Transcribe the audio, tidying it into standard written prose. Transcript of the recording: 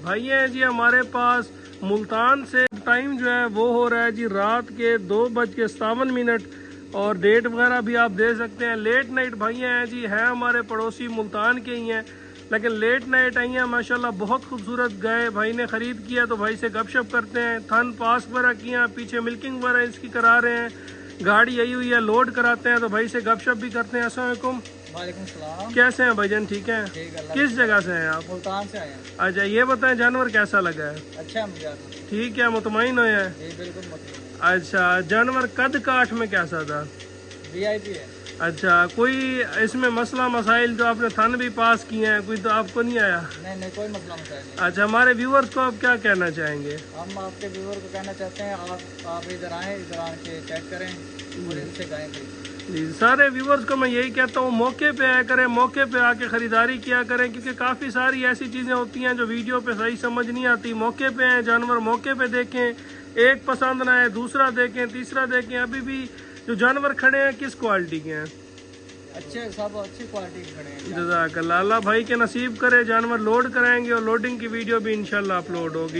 بھائی ہیں جی ہمارے پاس ملتان سے، ٹائم جو ہے وہ ہو رہا ہے جی رات کے 2:57 اور ڈیٹ وغیرہ بھی آپ دے سکتے ہیں۔ لیٹ نائٹ بھائی ہیں جی، ہے ہمارے پڑوسی ملتان کے ہی ہیں لیکن لیٹ نائٹ آئی ہیں ماشاءاللہ، بہت خوبصورت گائے بھائی نے خرید کیا تو بھائی سے گپ شپ کرتے ہیں، تھن پاس وغیرہ کیا، پیچھے ملکنگ وغیرہ اس کی کرا رہے ہیں، گاڑی آئی ہوئی ہے لوڈ کراتے ہیں تو بھائی سے گپ شپ بھی کرتے ہیں۔ السلام علیکم۔ وعلیکم السلام۔ کیسے ہیں بھائی جان؟ ٹھیک ہیں؟ کس جگہ سے ہیں آپ؟ ملتان سے آئے ہیں۔ اچھا یہ بتائیں جانور کیسا لگا ہے؟ اچھا مجھے ٹھیک ہے، مطمئن ہوئے ہیں؟ جی بالکل مطمئن۔ اچھا جانور قد کاٹ میں کیسا تھا؟ VIP ہے۔ اچھا کوئی اس میں مسئلہ مسائل جو آپ نے تھن بھی پاس کیے ہیں کوئی تو آپ کو نہیں آیا؟ نہیں کوئی مسئلہ مسائل نہیں۔ اچھا ہمارے ویورز کو آپ کیا کہنا چاہیں گے؟ ہم آپ کے ویور کو کہنا چاہتے ہیں آپ ادھر آئیں، ادھر آ کے چیک کریں اور ان سے گائیں خریدیں۔ جی سارے ویورز کو میں یہی کہتا ہوں موقع پہ آیا کریں، موقع پہ آ کے خریداری کیا کریں، کیونکہ کافی ساری ایسی چیزیں ہوتی ہیں جو ویڈیو پہ صحیح سمجھ نہیں آتی۔ موقع پہ ہیں جانور، موقع پہ دیکھیں، ایک پسند نہ آئے دوسرا دیکھیں، تیسرا دیکھیں۔ ابھی بھی جو جانور کھڑے ہیں کس کوالٹی کے ہیں؟ اچھے سب اچھی کوالٹی کے کھڑے ہیں۔ جزاک اللہ، اللہ بھائی کے نصیب کرے، جانور لوڈ کرائیں گے اور لوڈنگ کی ویڈیو بھی انشاءاللہ اپلوڈ ہوگی۔